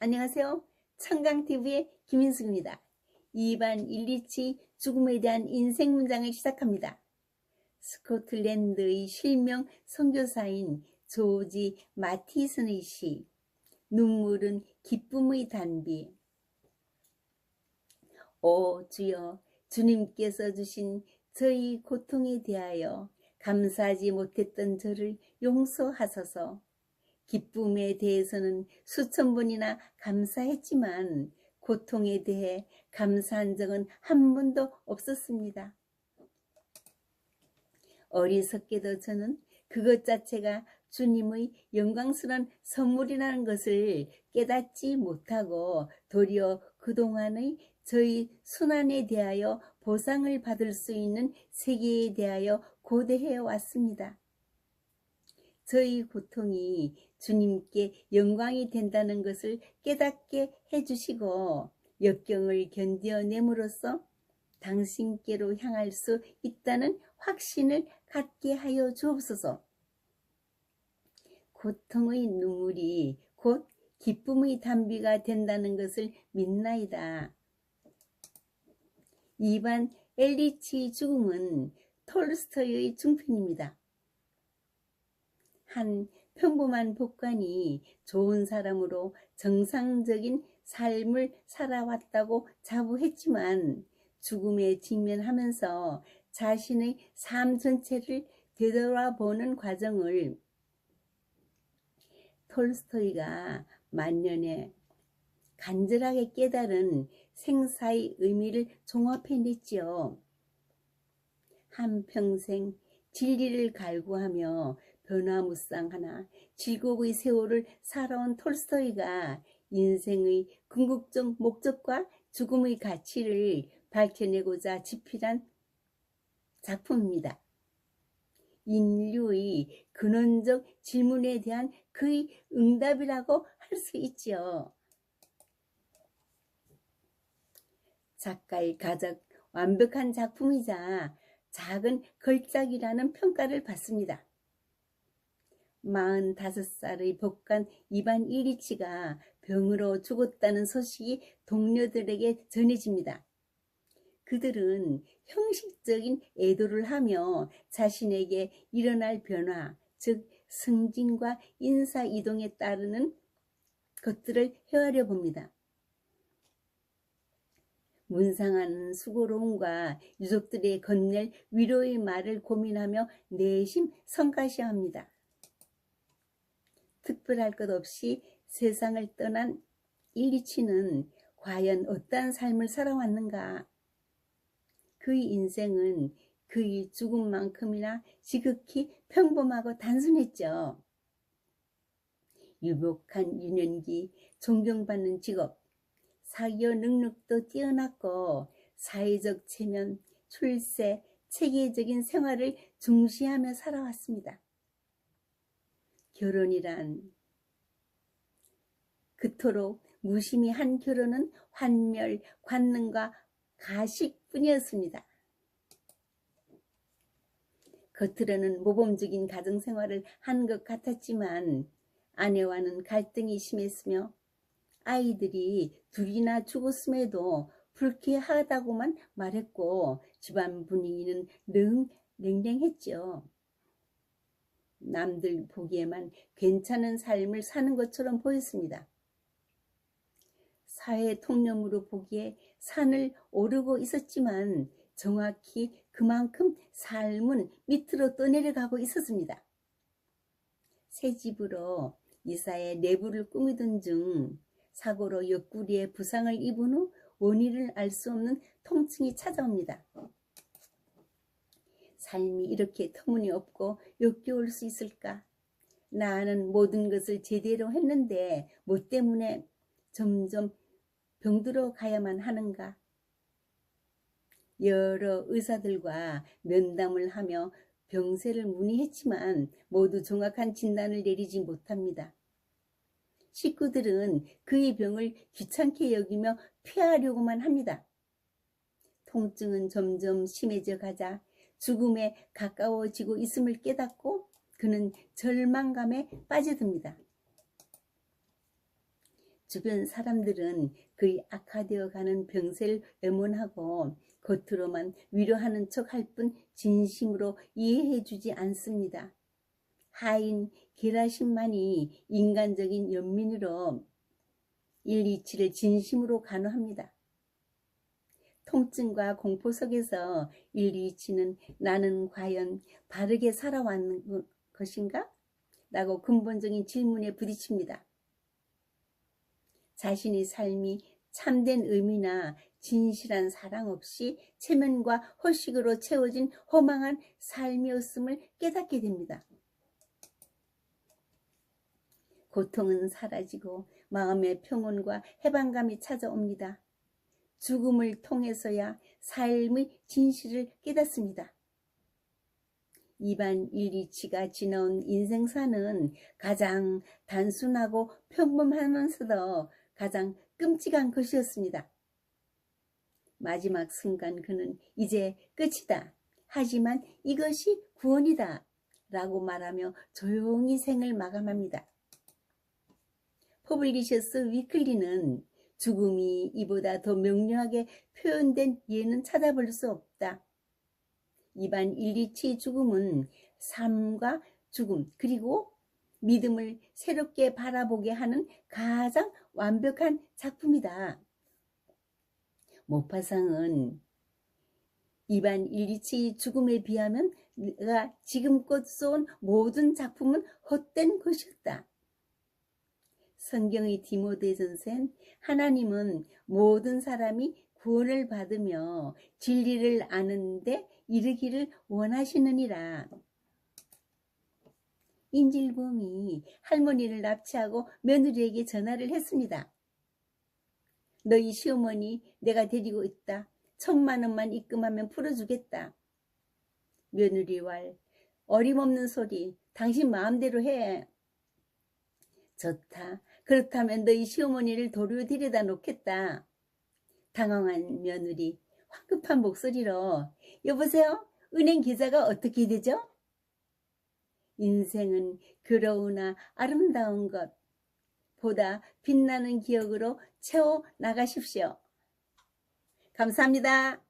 안녕하세요. 청강TV의 김인숙입니다. 2반 127 죽음에 대한 인생 문장을 시작합니다. 스코틀랜드의 실명 선교사인 조지 마티슨의 시 눈물은 기쁨의 단비. 오 주여, 주님께서 주신 저희 고통에 대하여 감사하지 못했던 저를 용서하소서. 기쁨에 대해서는 수천 번이나 감사했지만 고통에 대해 감사한 적은 한 번도 없었습니다. 어리석게도 저는 그것 자체가 주님의 영광스러운 선물이라는 것을 깨닫지 못하고 도리어 그동안의 저희 순환에 대하여 보상을 받을 수 있는 세계에 대하여 고대해 왔습니다. 저희 고통이 주님께 영광이 된다는 것을 깨닫게 해주시고 역경을 견뎌냄으로써 당신께로 향할 수 있다는 확신을 갖게 하여 주옵소서. 고통의 눈물이 곧 기쁨의 단비가 된다는 것을 믿나이다. 2반 엘리치의 죽음은 톨스토이의 중편입니다. 한 평범한 복관이 좋은 사람으로 정상적인 삶을 살아왔다고 자부했지만 죽음에 직면하면서 자신의 삶 전체를 되돌아보는 과정을 톨스토이가 만년에 간절하게 깨달은 생사의 의미를 종합해냈지요. 한평생 진리를 갈구하며 변화무쌍하나 질곡의 세월을 살아온 톨스토이가 인생의 궁극적 목적과 죽음의 가치를 밝혀내고자 집필한 작품입니다. 인류의 근원적 질문에 대한 그의 응답이라고 할 수 있지요. 작가의 가장 완벽한 작품이자 작은 걸작이라는 평가를 받습니다. 45살의 복관 이반 일리치가 병으로 죽었다는 소식이 동료들에게 전해집니다. 그들은 형식적인 애도를 하며 자신에게 일어날 변화, 즉 승진과 인사이동에 따르는 것들을 헤아려 봅니다. 문상한 수고로움과 유족들의 건넬 위로의 말을 고민하며 내심 성가셔합니다. 특별할 것 없이 세상을 떠난 일리치는 과연 어떠한 삶을 살아왔는가? 그의 인생은 그의 죽음만큼이나 지극히 평범하고 단순했죠. 유복한 유년기, 존경받는 직업, 사교 능력도 뛰어났고 사회적 체면, 출세, 체계적인 생활을 중시하며 살아왔습니다. 결혼이란 그토록 무심히한 결혼은 환멸, 관능과 가식뿐이었습니다. 겉으로는 모범적인 가정생활을 한 것 같았지만 아내와는 갈등이 심했으며 아이들이 둘이나 죽었음에도 불쾌하다고만 말했고 집안 분위기는 늘 냉랭했죠. 남들 보기에만 괜찮은 삶을 사는 것처럼 보였습니다. 사회 통념으로 보기에 산을 오르고 있었지만 정확히 그만큼 삶은 밑으로 떠내려가고 있었습니다. 새 집으로 이사해 내부를 꾸미던 중 사고로 옆구리에 부상을 입은 후 원인을 알 수 없는 통증이 찾아옵니다. 삶이 이렇게 터무니없고 역겨울 수 있을까? 나는 모든 것을 제대로 했는데 뭐 때문에 점점 병들어 가야만 하는가? 여러 의사들과 면담을 하며 병세를 문의했지만 모두 정확한 진단을 내리지 못합니다. 식구들은 그의 병을 귀찮게 여기며 피하려고만 합니다. 통증은 점점 심해져 가자 죽음에 가까워지고 있음을 깨닫고 그는 절망감에 빠져듭니다. 주변 사람들은 그의 악화되어 가는 병세를 외면하고 겉으로만 위로하는 척 할 뿐 진심으로 이해해 주지 않습니다. 하인 게라심만이 인간적인 연민으로 127을 진심으로 간호합니다. 통증과 공포 속에서 127는 나는 과연 바르게 살아왔는 것인가? 라고 근본적인 질문에 부딪힙니다. 자신의 삶이 참된 의미나 진실한 사랑 없이 체면과 허식으로 채워진 허망한 삶이었음을 깨닫게 됩니다. 고통은 사라지고 마음의 평온과 해방감이 찾아옵니다. 죽음을 통해서야 삶의 진실을 깨닫습니다. 이반 127가 지나온 인생사는 가장 단순하고 평범하면서도 가장 끔찍한 것이었습니다. 마지막 순간 그는 이제 끝이다. 하지만 이것이 구원이다. 라고 말하며 조용히 생을 마감합니다. 퍼블리셔스 위클리는 죽음이 이보다 더 명료하게 표현된 예는 찾아볼 수 없다. 이반 127 죽음은 삶과 죽음 그리고 믿음을 새롭게 바라보게 하는 가장 완벽한 작품이다. 모파상은 이반 127 죽음에 비하면 내가 지금껏 써온 모든 작품은 헛된 것이었다. 성경의 디모데전서엔 하나님은 모든 사람이 구원을 받으며 진리를 아는데 이르기를 원하시느니라. 인질범이 할머니를 납치하고 며느리에게 전화를 했습니다. 너희 시어머니 내가 데리고 있다. 1,000,000원만 입금하면 풀어주겠다. 며느리 왈 어림없는 소리. 당신 마음대로 해. 좋다. 그렇다면 너희 시어머니를 도로 데려다 놓겠다. 당황한 며느리 황급한 목소리로 여보세요? 은행 계좌가 어떻게 되죠? 인생은 괴로우나 아름다운 것 보다 빛나는 기억으로 채워 나가십시오. 감사합니다.